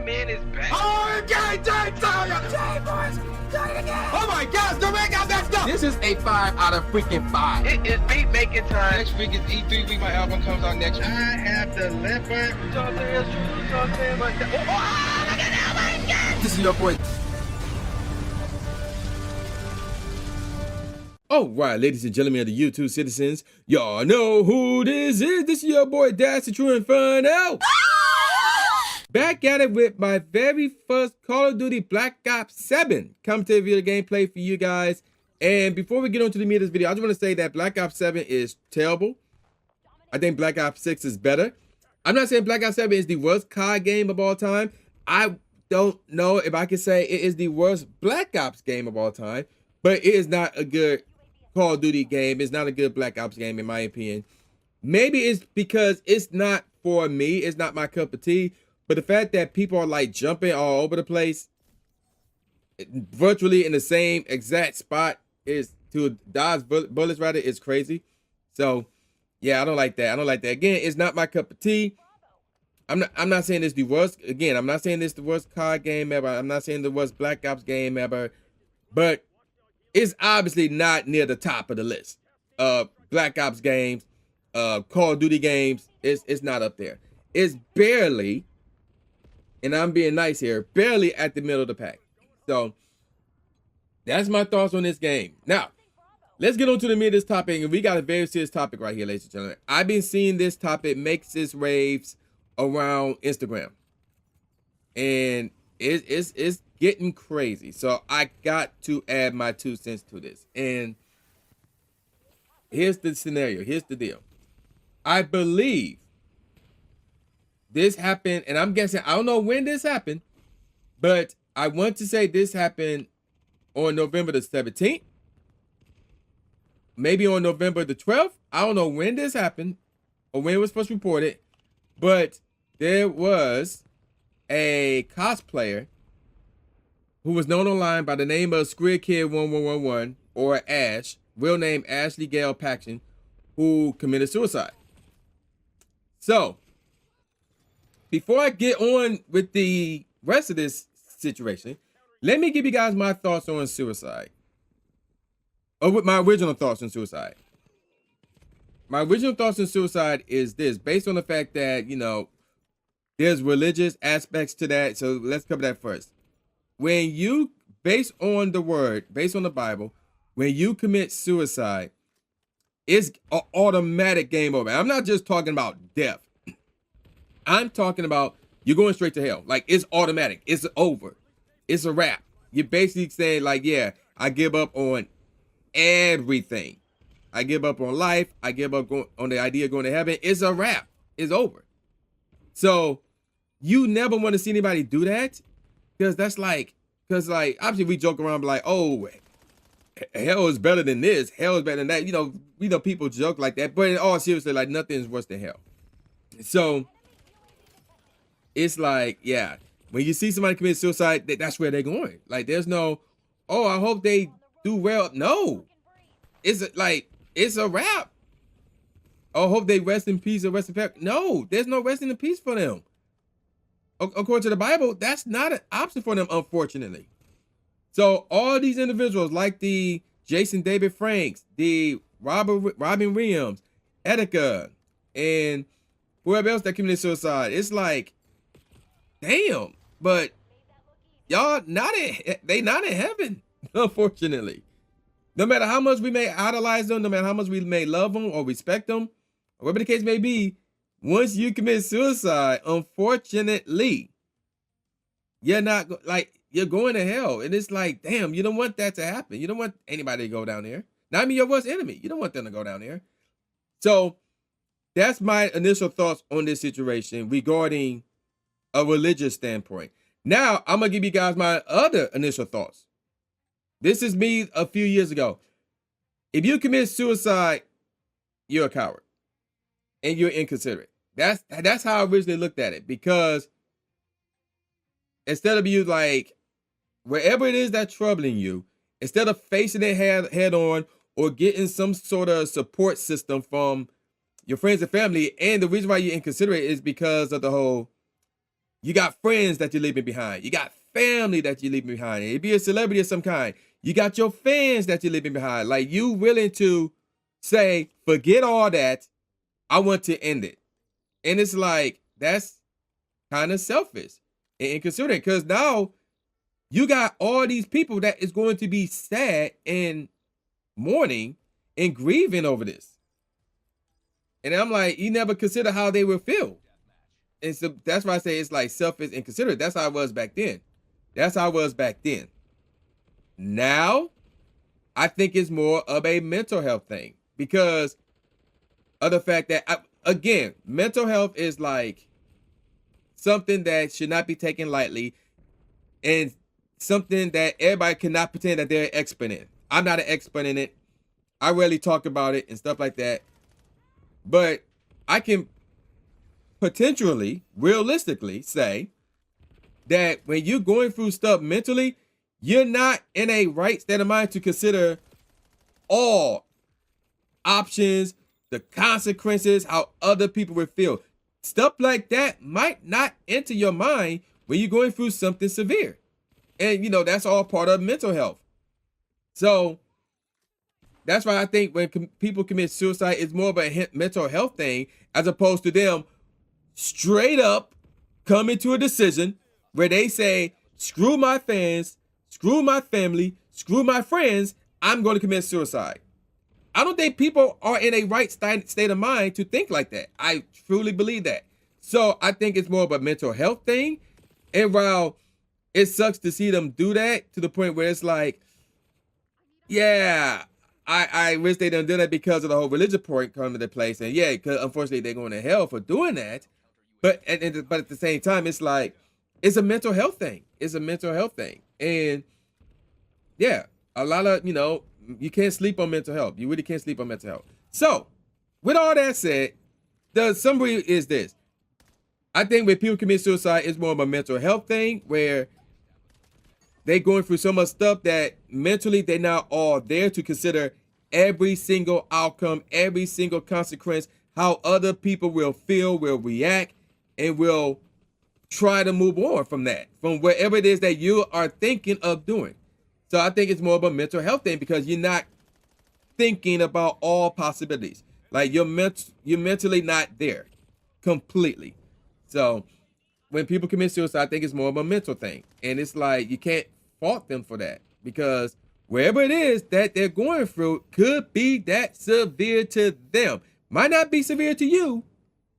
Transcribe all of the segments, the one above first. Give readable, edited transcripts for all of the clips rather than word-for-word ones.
man is back. Oh, okay, boys. Oh my gosh, the man got that stuff. This is a 5 out of freaking 5. It is beat making time. Next week is E3 week. My album comes out next week. I have the leopard. You know what I'm saying? You know what I'm saying? But look at that, my God. This is your boy. All right, ladies and gentlemen of the YouTube citizens, y'all know who this is. This is your boy Dash, the True Inferno. Back at it with my very first Call of Duty Black Ops 7. Come to review the gameplay for you guys. And before we get on to the meat of this video, I just want to say that Black Ops 7 is terrible. I think Black Ops 6 is better. I'm not saying Black Ops 7 is the worst COD game of all time. I don't know if I can say it is the worst Black Ops game of all time, but it is not a good Call of Duty game. It's not a good Black Ops game in my opinion. Maybe it's because it's not for me. It's not my cup of tea. But the fact that people are like jumping all over the place, virtually in the same exact spot, is to dodge bullets rather, is crazy. So yeah, I don't like that. I don't like that. Again, it's not my cup of tea. I'm not saying it's the worst. Again, I'm not saying it's the worst COD game ever. I'm not saying the worst Black Ops game ever. But it's obviously not near the top of the list. Black Ops games, Call of Duty games, it's not up there. It's barely, and I'm being nice here, barely at the middle of the pack. So that's my thoughts on this game. Now, let's get on to the meat of this topic, and we got a very serious topic right here, ladies and gentlemen. I've been seeing this topic makes its waves around Instagram, and it's getting crazy. So I got to add my 2 cents to this. And here's the scenario. Here's the deal. I believe this happened, and I'm guessing, I don't know when this happened, but I want to say this happened on November the 17th. Maybe on November the 12th. I don't know when this happened or when it was first reported, but there was a cosplayer who was known online by the name of SquidKid1111, or Ash, real name Ashley Gale Paxton, who committed suicide. So, before I get on with the rest of this situation, let me give you guys my thoughts on suicide. Or with my original thoughts on suicide. My original thoughts on suicide is this, based on the fact that, you know, there's religious aspects to that. So let's cover that first. When you, based on the word, based on the Bible, when you commit suicide, it's an automatic game over. I'm not just talking about death. I'm talking about you're going straight to hell. Like, it's automatic. It's over. It's a wrap. You're basically saying, like, yeah, I give up on everything. I give up on life. I give up on the idea of going to heaven. It's a wrap. It's over. So you never want to see anybody do that, because that's like, obviously we joke around like, oh, hell is better than this. Hell is better than that. You know, people joke like that, but in all seriousness, like, nothing is worse than hell. So it's like, yeah, when you see somebody commit suicide, that's where they're going. Like, there's no, oh, I hope they do well. No, it's like, it's a wrap. Oh, hope they rest in peace or rest in peace. No, there's no resting in peace for them. According to the Bible, that's not an option for them, unfortunately. So all these individuals, like the Jason David Franks, the Robin Williams, Etika, and whoever else that committed suicide, it's like, damn, but y'all they not in heaven, unfortunately. No matter how much we may idolize them, no matter how much we may love them or respect them, or whatever the case may be, once you commit suicide, unfortunately, you're not, like, you're going to hell. And it's like, damn, you don't want that to happen. You don't want anybody to go down there. Not even your worst enemy. You don't want them to go down there. So that's my initial thoughts on this situation regarding a religious standpoint. Now, I'm going to give you guys my other initial thoughts. This is me a few years ago. If you commit suicide, you're a coward and you're inconsiderate. That's how I originally looked at it, because instead of you, like, wherever it is that's troubling you, instead of facing it head on or getting some sort of support system from your friends and family, and the reason why you're inconsiderate is because of the whole, You got friends that you're leaving behind. You got family that you're leaving behind. It'd be a celebrity of some kind. You got your fans that you're leaving behind. Like, you willing to say, forget all that. I want to end it. And it's like, that's kind of selfish and inconsiderate, because now you got all these people that is going to be sad and mourning and grieving over this. And I'm like, you never consider how they will feel. And so that's why I say it's like selfish and considerate. That's how I was back then. That's how I was back then. Now, I think it's more of a mental health thing because of the fact that, again, mental health is like something that should not be taken lightly and something that everybody cannot pretend that they're an expert in. I'm not an expert in it. I rarely talk about it and stuff like that. But I can potentially, realistically say that when you're going through stuff mentally, you're not in a right state of mind to consider all options, the consequences, how other people would feel. Stuff like that might not enter your mind when you're going through something severe. And, you know, that's all part of mental health. So that's why I think when people commit suicide, it's more of a mental health thing as opposed to them straight up coming to a decision where they say, screw my fans, screw my family, screw my friends, I'm going to commit suicide. I don't think people are in a right state of mind to think like that. I truly believe that. So I think it's more of a mental health thing. And while it sucks to see them do that to the point where it's like, yeah, I wish they didn't do that because of the whole religious point coming into place. And yeah, because unfortunately they're going to hell for doing that. But at the same time, it's like, it's a mental health thing. It's a mental health thing. And yeah, a lot of, you know, you can't sleep on mental health. You really can't sleep on mental health. So with all that said, the summary is this. I think when people commit suicide, it's more of a mental health thing where they're going through so much stuff that mentally they're not all there to consider every single outcome, every single consequence, how other people will feel, will react, and will try to move on from that, from whatever it is that you are thinking of doing. So I think it's more of a mental health thing because you're not thinking about all possibilities. Like you're mentally not there completely. So when people commit suicide, I think it's more of a mental thing. And it's like, you can't fault them for that because wherever it is that they're going through could be that severe to them. Might not be severe to you,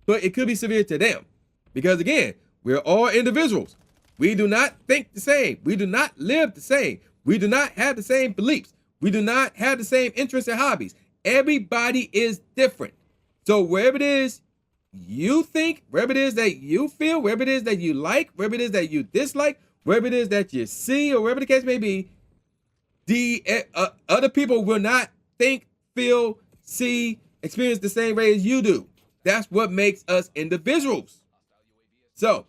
but it could be severe to them. Because again, we're all individuals. We do not think the same. We do not live the same. We do not have the same beliefs. We do not have the same interests and hobbies. Everybody is different. So wherever it is you think, wherever it is that you feel, wherever it is that you like, wherever it is that you dislike, wherever it is that you see, or wherever the case may be, the other people will not think, feel, see, experience the same way as you do. That's what makes us individuals. So,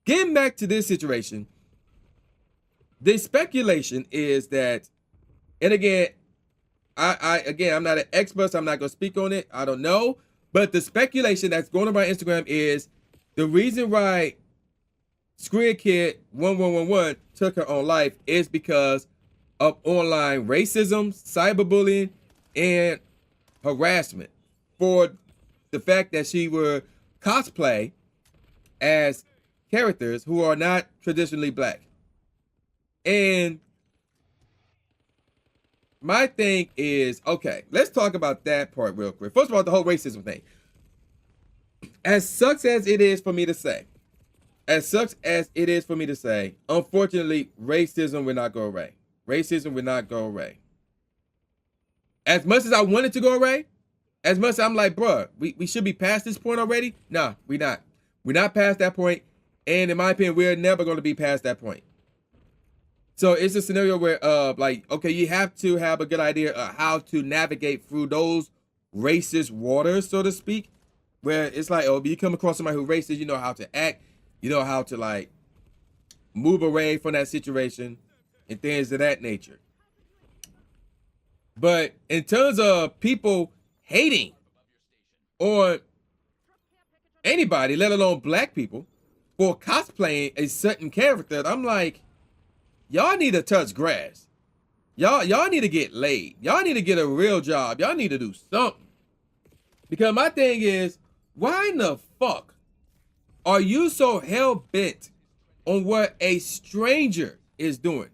getting back to this situation, the speculation is that, and again, I'm not an expert, so I'm not going to speak on it. I don't know. But the speculation that's going around Instagram is the reason why SquidKid1111 took her own life is because of online racism, cyberbullying, and harassment for the fact that she would cosplay as characters who are not traditionally black. And my thing is, okay, let's talk about that part real quick. First of all, the whole racism thing. As sucks as it is for me to say, unfortunately, racism will not go away. Racism will not go away. As much as I want it to go away, as much as I'm like, bruh, we should be past this point already. Nah, we're not. We're not past that point. And in my opinion, we're never going to be past that point. So it's a scenario where, like, okay, you have to have a good idea of how to navigate through those racist waters, so to speak, where it's like, oh, if you come across somebody who's racist, you know how to act, you know how to, like, move away from that situation and things of that nature. But in terms of people hating on anybody, let alone black people, for cosplaying a certain character, I'm like, y'all need to touch grass. Y'all need to get laid. Y'all need to get a real job. Y'all need to do something. Because my thing is, why in the fuck are you so hell-bent on what a stranger is doing?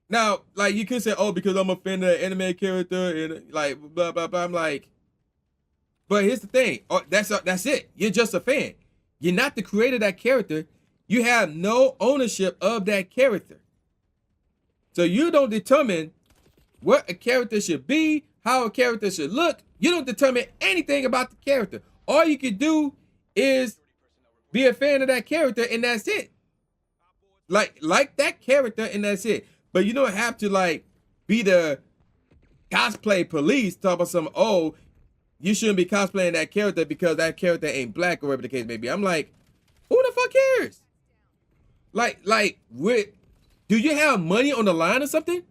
Now, like, you could say, oh, because I'm a fan of the anime character and like blah blah blah. I'm like, but here's the thing. Oh, that's it. You're just a fan. You're not the creator of that character. You have no ownership of that character. So you don't determine what a character should be, how a character should look. You don't determine anything about the character. All you can do is be a fan of that character, and that's it. Like that character, and that's it. But you don't have to like be the cosplay police, talk about some, oh, you shouldn't be cosplaying that character because that character ain't black or whatever the case may be. I'm like, who the fuck cares? Do you have money on the line or something?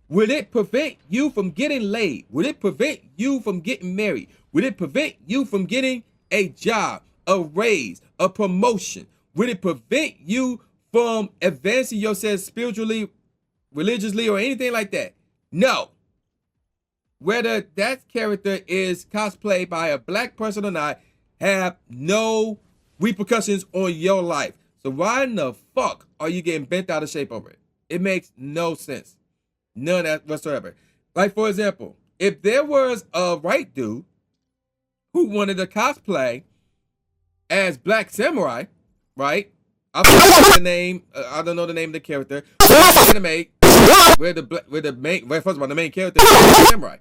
Will it prevent you from getting laid? Will it prevent you from getting married? Will it prevent you from getting a job, a raise, a promotion? Will it prevent you from advancing yourself spiritually, religiously, or anything like that? No. Whether that character is cosplayed by a black person or not, have no repercussions on your life. So why in the fuck are you getting bent out of shape over it? It makes no sense. None of that whatsoever. Like, for example, if there was a white dude who wanted to cosplay as Black Samurai, right? I don't know the name. I don't know the name of the character. Anime where first of all, the main character is Samurai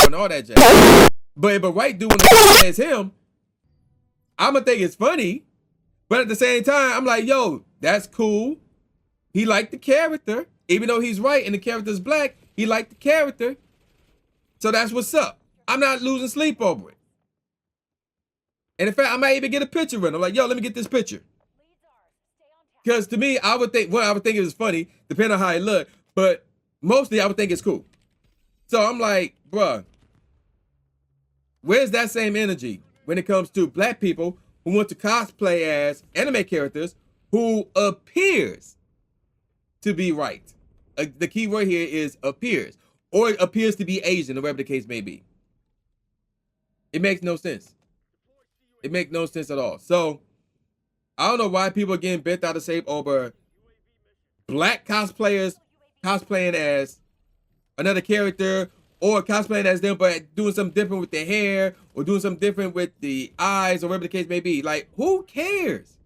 and all that jazz. But if a white dude wants to cosplay as him, I'm gonna think it's funny. But at the same time, I'm like, yo, that's cool. He liked the character. Even though he's white and the character's black, he liked the character. So that's what's up. I'm not losing sleep over it. And in fact, I might even get a picture with him. I'm like, yo, let me get this picture. Because to me, I would think it was funny, depending on how he looked. But mostly, I would think it's cool. So I'm like, bruh, where's that same energy when it comes to black people who want to cosplay as anime characters who appears to be right? The key word here is appears, or appears to be Asian, or whatever the case may be. It makes no sense. It makes no sense at all. So I don't know why people are getting bent out of shape over black cosplayers cosplaying as another character, or cosplaying as them but doing something different with their hair, or doing something different with the eyes, or whatever the case may be. Like, who cares?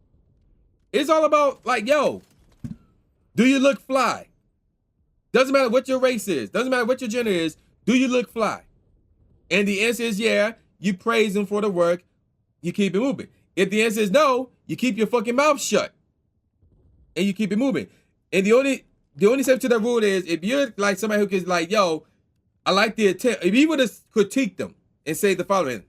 It's all about, like, yo, do you look fly? Doesn't matter what your race is. Doesn't matter what your gender is. Do you look fly? And the answer is yeah. You praise them for the work. You keep it moving. If the answer is no, you keep your fucking mouth shut. And you keep it moving. And the only exception to that rule is if you're like somebody who is like, yo, I like the attempt. If you would have critiqued them and say the following,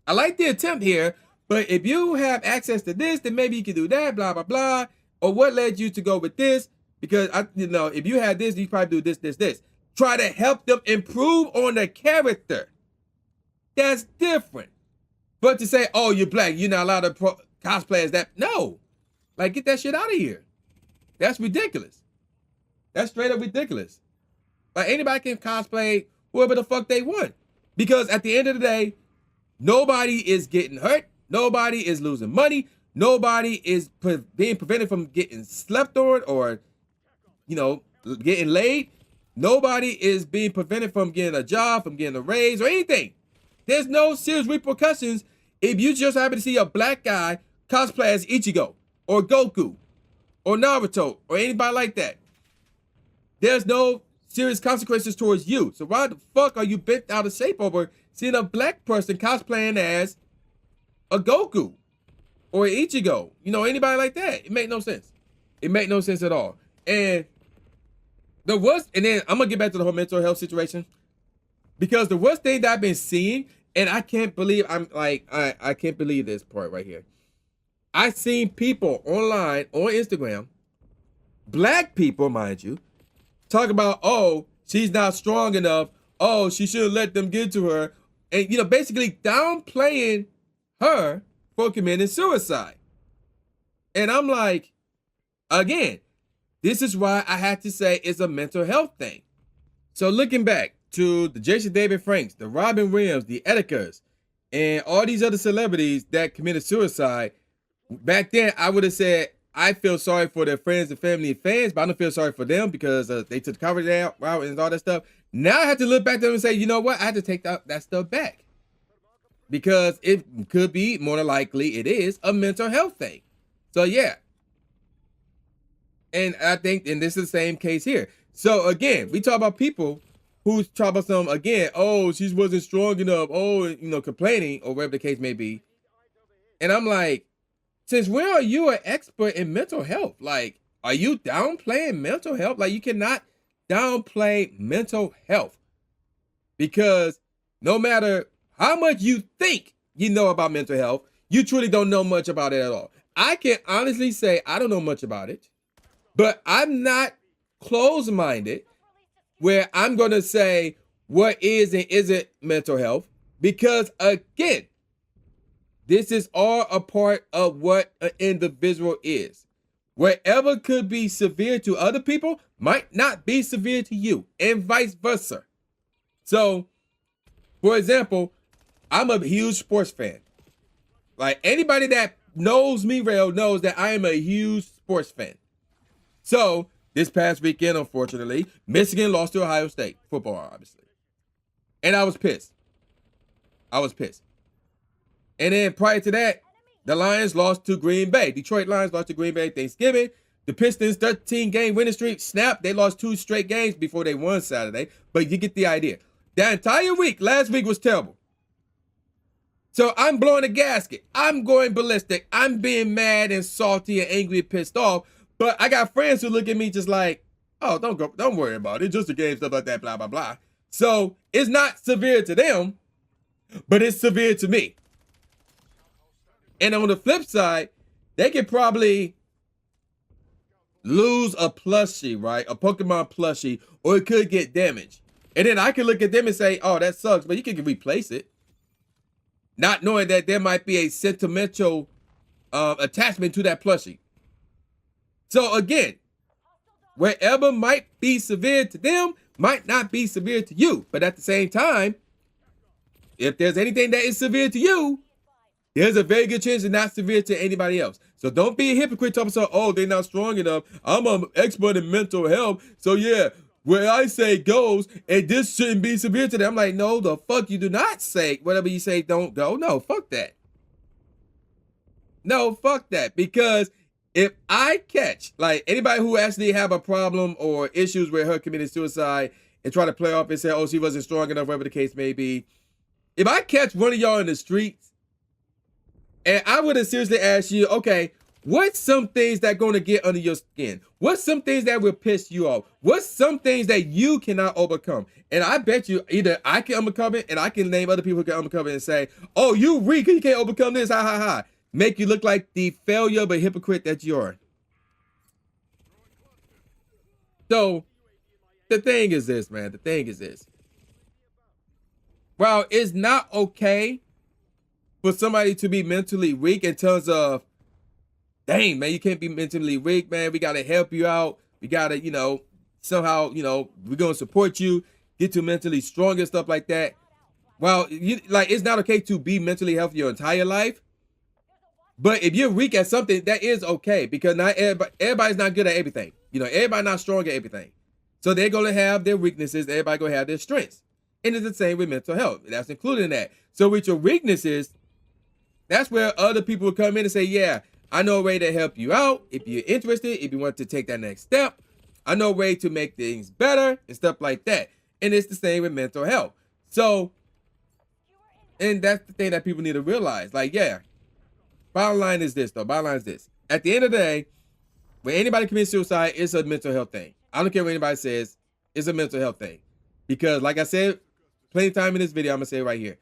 I like the attempt here, but if you have access to this, then maybe you can do that, blah, blah, blah. Or what led you to go with this? Because, if you had this, you probably do this. Try to help them improve on the character. That's different. But to say, oh, you're black, you're not allowed to cosplay as that. No. Like, get that shit out of here. That's ridiculous. That's straight up ridiculous. Like, anybody can cosplay whoever the fuck they want. Because at the end of the day, nobody is getting hurt. Nobody is losing money. Nobody is being prevented from getting slept on or, getting laid. Nobody is being prevented from getting a job, from getting a raise, or anything. There's no serious repercussions if you just happen to see a black guy cosplay as Ichigo, or Goku, or Naruto, or anybody like that. There's no serious consequences towards you. So why the fuck are you bent out of shape over seeing a black person cosplaying as a Goku, or Ichigo? Anybody like that? It make no sense. It make no sense at all. And then I'm gonna get back to the whole mental health situation, because the worst thing that I've been seeing, and I can't believe I can't believe this part right here. I've seen people online on Instagram, black people, mind you, talk about, oh, she's not strong enough. Oh, she shouldn't let them get to her. And, basically downplaying her for committing suicide. And I'm like, again, this is why I had to say it's a mental health thing. So looking back to the Jason David Franks, the Robin Williams, the Edekers, and all these other celebrities that committed suicide, back then I would have said, I feel sorry for their friends and family and fans, but I don't feel sorry for them because they took the coverage out and all that stuff. Now I have to look back to them and say, you know what? I have to take that stuff back. Because it could be, more than likely, it is a mental health thing. So yeah. And I think, and this is the same case here. So again, we talk about people who talk about some, again, oh, she wasn't strong enough, oh, complaining, or whatever the case may be. And I'm like, since when are you an expert in mental health? Like, are you downplaying mental health? Like, you cannot downplay mental health. Because no matter how much you think you know about mental health, you truly don't know much about it at all. I can honestly say I don't know much about it, but I'm not closed-minded where I'm going to say what is and isn't mental health, because again, this is all a part of what an individual is. Whatever could be severe to other people might not be severe to you, and vice versa. So, for example, I'm a huge sports fan. Like, anybody that knows me real knows that I am a huge sports fan. So, this past weekend, unfortunately, Michigan lost to Ohio State. Football, obviously. And I was pissed. And then prior to that, the Lions lost to Green Bay. Detroit Lions lost to Green Bay Thanksgiving. The Pistons' 13-game winning streak snapped. They lost 2 straight games before they won Saturday. But you get the idea. That entire week, last week, was terrible. So I'm blowing a gasket. I'm going ballistic. I'm being mad and salty and angry and pissed off. But I got friends who look at me just like, oh, don't worry about it. Just a game, stuff like that, blah, blah, blah. So it's not severe to them, but it's severe to me. And on the flip side, they could probably lose a plushie, right? A Pokemon plushie, or it could get damaged. And then I can look at them and say, oh, that sucks, but you can replace it. Not knowing that there might be a sentimental attachment to that plushie. So again, wherever might be severe to them might not be severe to you. But at the same time, if there's anything that is severe to you, there's a very good chance it's not severe to anybody else. So don't be a hypocrite talking about, oh, they're not strong enough. I'm an expert in mental health. So yeah, where I say goes, and this shouldn't be severe to them. I'm like, no, the fuck you do not say. Whatever you say don't go. No, fuck that. No, fuck that. Because if I catch, like, anybody who actually have a problem or issues with her committing suicide and try to play off and say, oh, she wasn't strong enough, whatever the case may be. If I catch one of y'all in the streets, and I would have seriously asked you, okay, what's some things that going to get under your skin? What's some things that will piss you off? What's some things that you cannot overcome? And I bet you either I can overcome it, and I can name other people who can overcome it and say, oh, you weak, you can't overcome this, ha, ha, ha. Make you look like the failure but hypocrite that you are. So, the thing is this, man. The thing is this. While it's not okay for somebody to be mentally weak in terms of, dang, man, you can't be mentally weak, man. We got to help you out. We got to, somehow, we're going to support you, get you mentally strong and stuff like that. Well, it's not okay to be mentally healthy your entire life. But if you're weak at something, that is okay, because not everybody's not good at everything. Everybody's not strong at everything. So they're going to have their weaknesses. Everybody going to have their strengths. And it's the same with mental health. That's included in that. So with your weaknesses, that's where other people will come in and say, yeah, I know a way to help you out. If you're interested, if you want to take that next step, I know a way to make things better and stuff like that. And it's the same with mental health. So, and that's the thing that people need to realize. Like, yeah, bottom line is this, though. Bottom line is this. At the end of the day, when anybody commits suicide, it's a mental health thing. I don't care what anybody says. It's a mental health thing. Because, like I said, plenty of time in this video, I'm going to say it right here.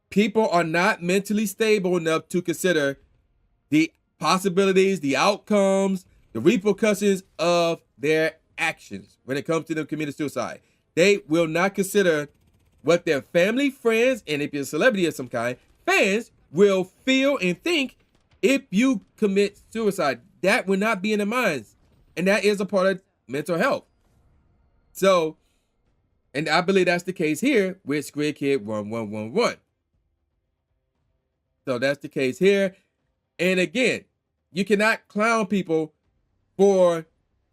People are not mentally stable enough to consider the possibilities, the outcomes, the repercussions of their actions when it comes to them committing suicide. They will not consider what their family, friends, and if you're a celebrity of some kind, fans will feel and think if you commit suicide, that will not be in the minds. And that is a part of mental health. So, and I believe that's the case here with SquidKid1111. So that's the case here. And again, you cannot clown people for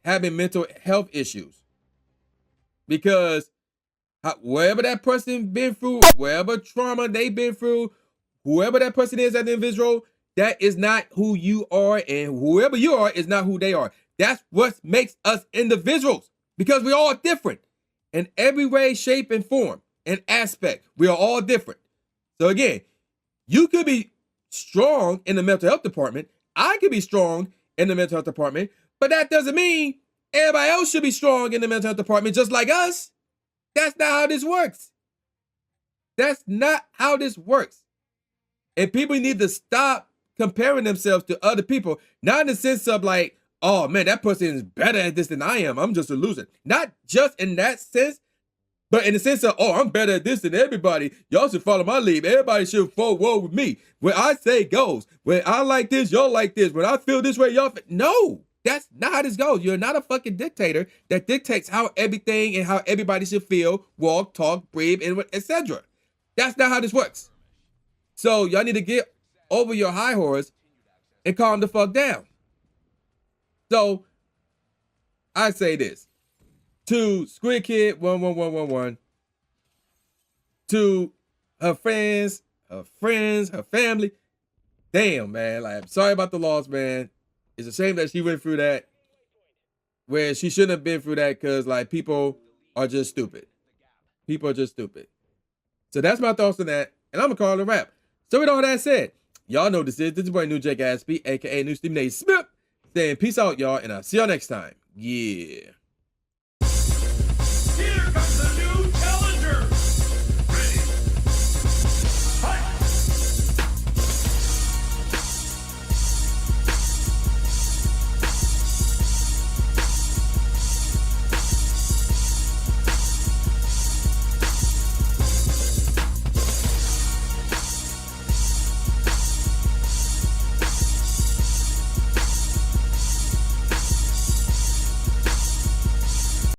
having mental health issues. Because wherever that person been through, wherever trauma they've been through, whoever that person is as an individual, that is not who you are, and whoever you are is not who they are. That's what makes us individuals, because we're all different in every way, shape, and form and aspect. We are all different. So again, you could be strong in the mental health department. I could be strong in the mental health department, but that doesn't mean everybody else should be strong in the mental health department just like us. That's not how this works. That's not how this works. And people need to stop comparing themselves to other people, not in the sense of like, oh man, that person is better at this than I am. I'm just a loser. Not just in that sense, but in the sense of, oh, I'm better at this than everybody. Y'all should follow my lead. Everybody should forward with me. When I say goes. When I like this, y'all like this. When I feel this way, y'all feel. No, that's not how this goes. You're not a fucking dictator that dictates how everything and how everybody should feel, walk, talk, breathe, and etc. That's not how this works. So y'all need to get over your high horse and calm the fuck down. So I say this to SquidKid1111, to her friends, her family. Damn, man. Like, I'm sorry about the loss, man. It's a shame that she went through that where she shouldn't have been through that, because like people are just stupid. People are just stupid. So that's my thoughts on that. And I'm gonna call it a wrap. So with all that said, y'all know this is boy New Jake Aspie, aka New Steve Nate Smith, saying peace out, y'all, and I'll see y'all next time. Yeah.